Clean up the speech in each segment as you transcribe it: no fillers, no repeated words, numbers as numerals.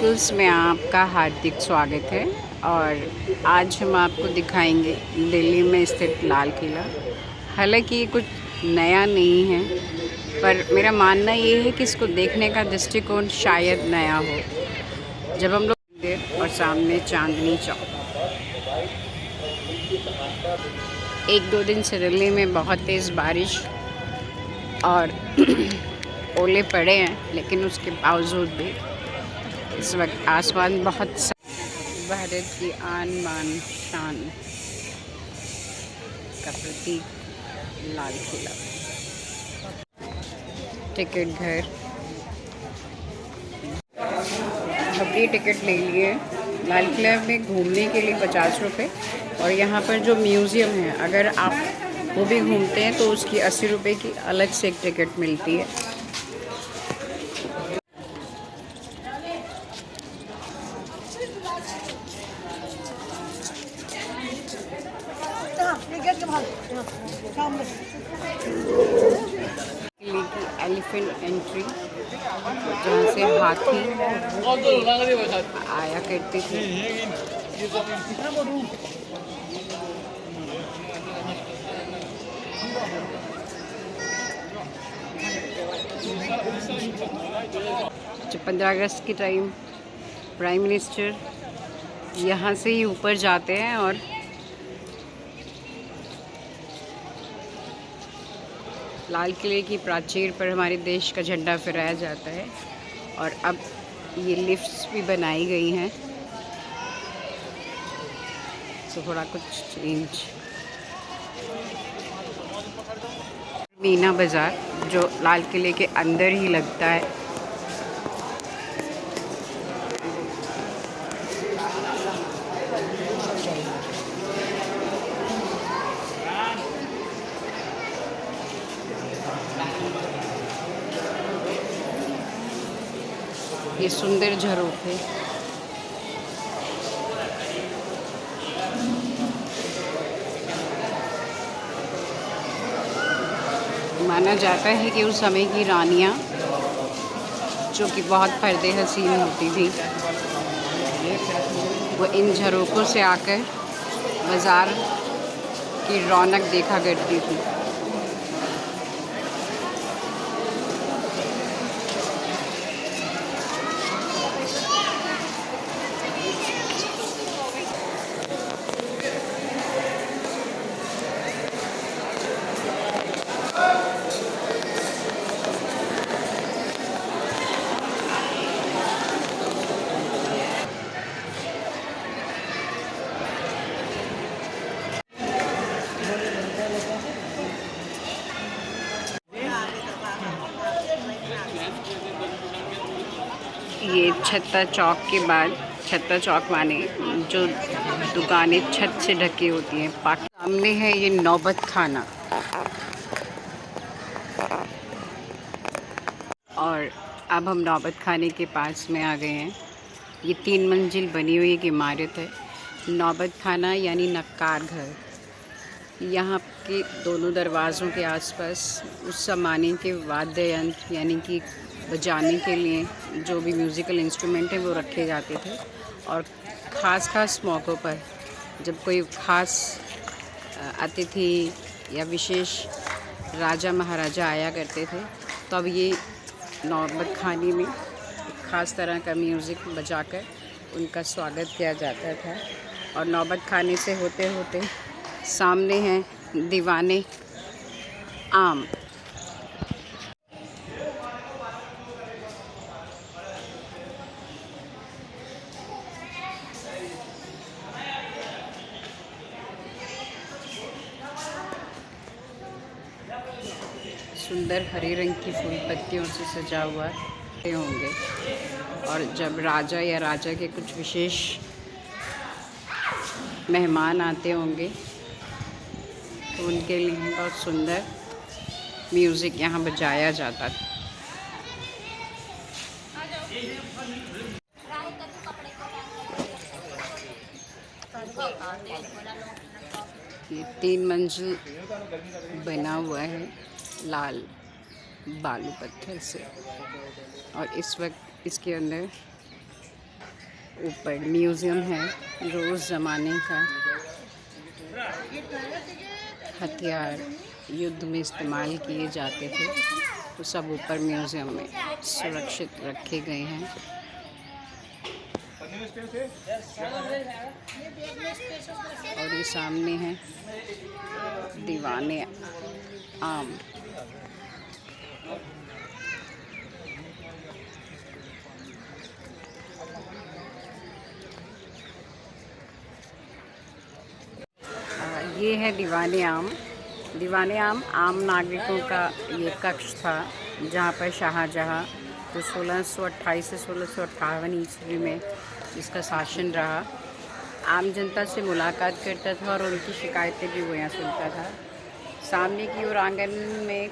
Schools में आपका हार्दिक स्वागत है। और आज हम आपको दिखाएंगे दिल्ली में स्थित लाल किला। हालांकि ये कुछ नया नहीं है, पर मेरा मानना ये है कि इसको देखने का दृष्टिकोण शायद नया हो। जब हम लोग मंदिर और सामने चांदनी चौक, एक दो दिन से दिल्ली में बहुत तेज़ बारिश और ओले पड़े हैं, लेकिन उसके बावजूद भी इस वक्त आसमान बहुत भारत की आन बान शान का प्रतीक लाल किला। टिकट घर, अभी टिकट ले लिए। लाल किला में घूमने के लिए 50 रुपये, और यहाँ पर जो म्यूज़ियम है, अगर आप वो भी घूमते हैं तो उसकी 80 रुपये की अलग से एक टिकट मिलती है। किले की एलिफेंट एंट्री, जहाँ से हाथी आया करते थे। जब 15 अगस्त के टाइम प्राइम मिनिस्टर यहाँ से ही ऊपर जाते हैं और लाल किले की प्राचीर पर हमारे देश का झंडा फहराया जाता है। और अब ये लिफ्ट्स भी बनाई गई हैं, तो थोड़ा कुछ चेंज। मीना बाज़ार, जो लाल किले के अंदर ही लगता है। ये सुंदर झरोखे, माना जाता है कि उस समय की रानियां, जो कि बहुत पर्दे हसीन होती थी, वो इन झरोखों से आकर बाज़ार की रौनक देखा करती थी। ये छत्ता चौक के बाद, छत्ता चौक माने जो दुकानें छत से ढकी होती हैं, सामने है ये नौबत खाना। और अब हम नौबत खाने के पास में आ गए हैं। ये 3 मंजिल बनी हुई एक इमारत है, नौबत खाना यानी नक्कार घर। यहाँ के दोनों दरवाज़ों के आसपास उस ज़माने के वाद्य यंत्र, यानी कि बजाने के लिए जो भी म्यूज़िकल इंस्ट्रूमेंट हैं, वो रखे जाते थे। और ख़ास मौक़ों पर, जब कोई ख़ास अतिथि या विशेष राजा महाराजा आया करते थे, तब ये नौबत खाने में एक ख़ास तरह का म्यूज़िक बजाकर उनका स्वागत किया जाता था। और नौबत खाने से होते होते सामने हैं दीवाने आम। सुंदर हरे रंग की फूल पत्तियों से सजा हुआ होंगे। और जब राजा या राजा के कुछ विशेष मेहमान आते होंगे, तो उनके लिए बहुत सुंदर म्यूज़िक यहाँ बजाया जाता था। ये 3 मंजिल बना हुआ है लाल बालू पत्थर से, और इस वक्त इसके अंदर ऊपर म्यूज़ियम है, जो उस ज़माने का हथियार युद्ध में इस्तेमाल किए जाते थे, वो सब ऊपर म्यूज़ियम में सुरक्षित रखे गए हैं। और ये सामने है दीवाने आम। ये है दीवाने आम। दीवाने आम आम नागरिकों का ये कक्ष था, जहाँ पर शाहजहाँ तो 1628 से 1658 ईस्वी में इसका शासन रहा। आम जनता से मुलाकात करता था और उनकी शिकायतें भी वो यहाँ सुनता था। सामने की ओर आंगन में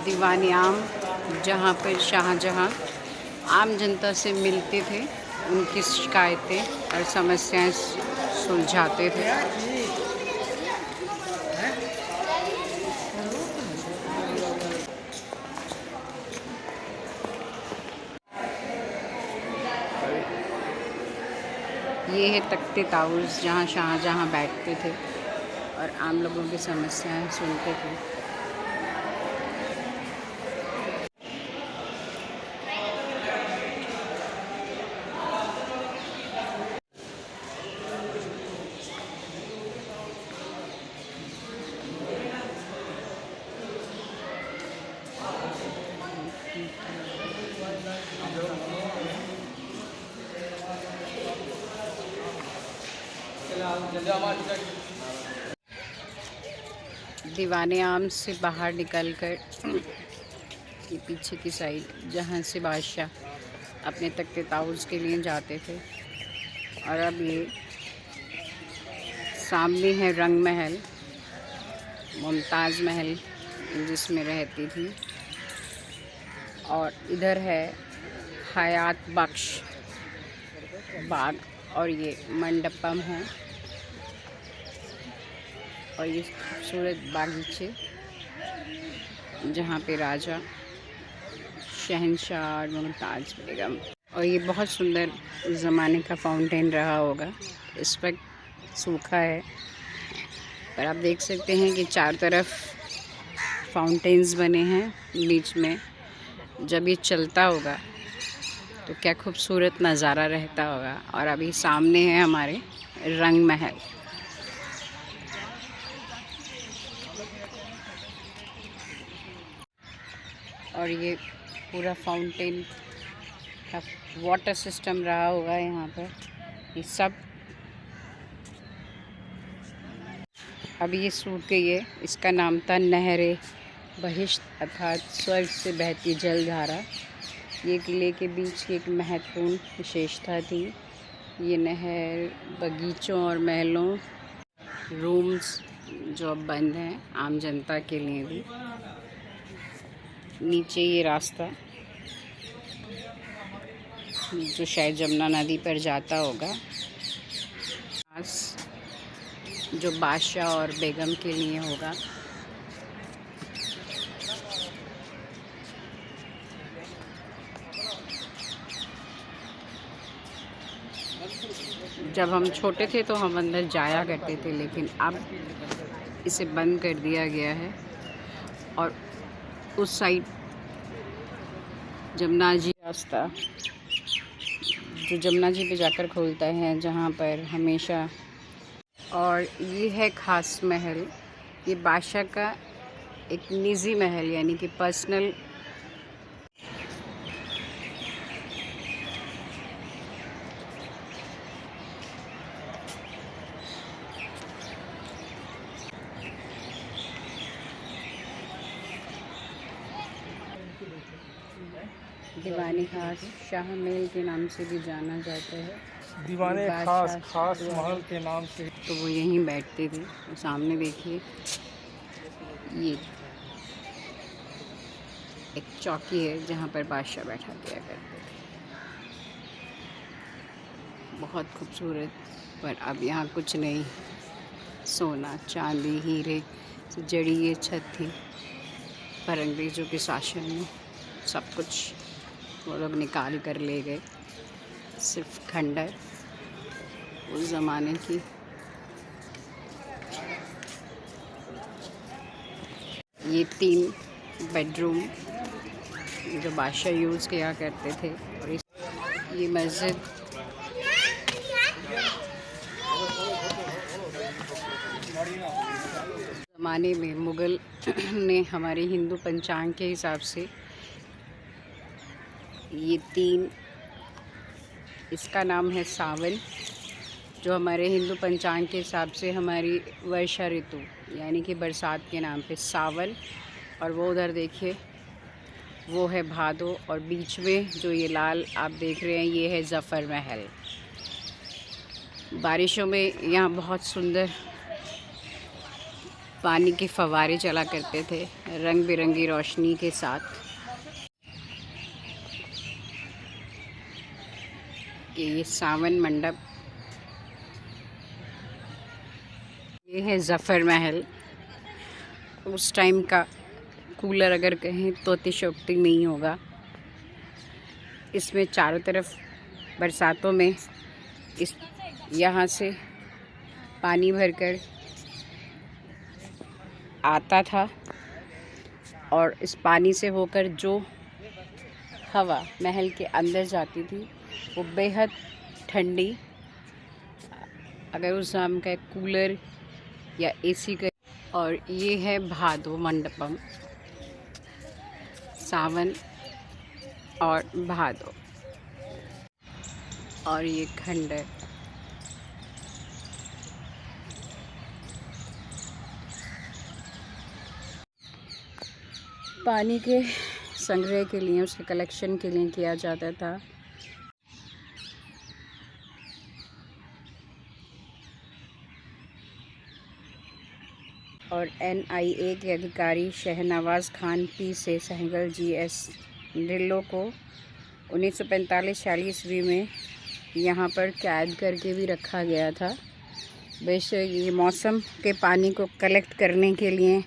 दीवाने आम, जहाँ पर शाहजहाँ आम जनता से मिलते थे, उनकी शिकायतें और समस्याएं सुलझाते थे। ये है तख्ते ताउस, जहाँ शाहजहाँ बैठते थे और आम लोगों की समस्याएं सुनते थे। दीवाने आम से बाहर निकलकर ये पीछे की साइड, जहाँ से बादशाह अपने तख्ते ताउस के लिए जाते थे। और अब ये सामने है रंग महल, मुमताज़ महल जिसमें रहती थी। और इधर है हयात बख्श बाग, और ये मंडपम है, और ये खूबसूरत बागीचे जहाँ पे राजा, शहंशाह और मुमताज़ बेगम। और ये बहुत सुंदर उस ज़माने का फाउंटेन रहा होगा। इस वक्त सूखा है, पर आप देख सकते हैं कि चारों तरफ फाउंटेन्स बने हैं बीच में। जब ये चलता होगा तो क्या खूबसूरत नज़ारा रहता होगा। और अभी सामने है हमारे रंग महल। और ये पूरा फाउंटेन का वाटर सिस्टम रहा होगा यहाँ पर। ये सब अभी ये सूख गई है। इसका नाम था नहरे बहिश्त, अर्थात स्वर्ग से बहती जलधारा। ये किले के बीच की एक महत्वपूर्ण विशेषता थी। ये नहर बगीचों और महलों, रूम्स जो अब बंद हैं, आम जनता के लिए भी। नीचे ये रास्ता जो शायद जमुना नदी पर जाता होगा, जो बादशाह और बेगम के लिए होगा। जब हम छोटे थे तो हम अंदर जाया करते थे, लेकिन अब इसे बंद कर दिया गया है। और उस साइड जमुना जी रास्ता जो जमुना जी पे जाकर खुलता है, जहाँ पर हमेशा। और ये है खास महल। ये बादशाह का एक निजी महल, यानी कि पर्सनल। दीवाने खास शाह महल के नाम से भी जाना जाता है। दीवाने खास महल के नाम से। तो वो यहीं बैठते थे। सामने देखिए, ये एक चौकी है जहाँ पर बादशाह बैठा किया करते थे। बहुत खूबसूरत, पर अब यहाँ कुछ नहीं। सोना, चांदी, हीरे से जड़ी ये छत थी, पर अंग्रेज़ों के शासन में सब कुछ वो लोग निकाल कर ले गए। सिर्फ खंडर उस ज़माने की। ये 3 बेडरूम जो बादशाह यूज़ किया करते थे। और ये मस्जिद ज़माने में मुग़ल ने हमारे हिंदू पंचांग के हिसाब से ये 3, इसका नाम है सावन, जो हमारे हिंदू पंचांग के हिसाब से हमारी वर्षा ऋतु यानी कि बरसात के नाम पे सावन। और वो उधर देखिए वो है भादो, और बीच में जो ये लाल आप देख रहे हैं ये है ज़फ़र महल। बारिशों में यहाँ बहुत सुंदर पानी के फव्वारे चला करते थे रंग बिरंगी रोशनी के साथ। ये सावन मंडप, ये है ज़फ़र महल। उस टाइम का कूलर अगर कहें तो अतिशयोक्ति नहीं होगा। इसमें चारों तरफ बरसातों में इस यहाँ से पानी भरकर आता था, और इस पानी से होकर जो हवा महल के अंदर जाती थी वो बेहद ठंडी, अगर उस नाम का कूलर या एसी का। और ये है भादो मंडपम, सावन और भादो। और ये खंडर, पानी के संग्रह के लिए, उसके कलेक्शन के लिए किया जाता था। और NIA के अधिकारी शहनवाज़ खान P से सहगल GS ढिल्लों को 1945-46 ईस्वी में यहाँ पर कैद करके भी रखा गया था। बेशक ये मौसम के पानी को कलेक्ट करने के लिए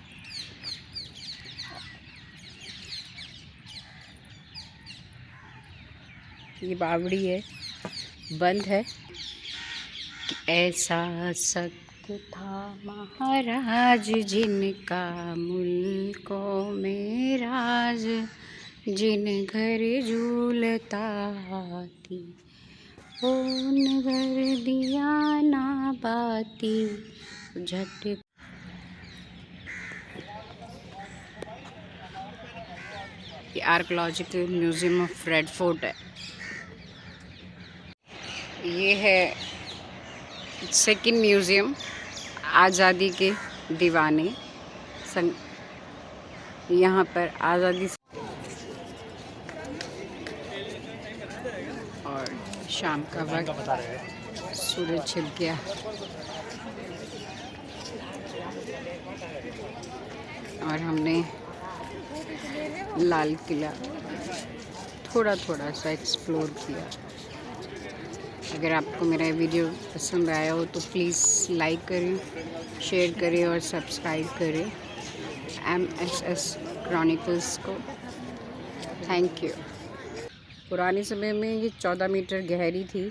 ये बावड़ी है, बंद है। ऐसा सत्य था महाराज जिनका मुल्कों में राज, जिन घर झूलता हाथी उन घर दिया ना बाती झट। ये archaeological museum of red fort है। ये है सेकंड म्यूज़ियम, आज़ादी के दीवाने यहाँ पर आज़ादी। और शाम का वक्त, सूरज छिप गया। और हमने लाल किला थोड़ा थोड़ा सा एक्सप्लोर किया। अगर आपको मेरा वीडियो पसंद आया हो तो प्लीज़ लाइक करें, शेयर करें और सब्सक्राइब करें MSS क्रॉनिकल्स को। Thank you. पुराने समय में ये 14 मीटर गहरी थी।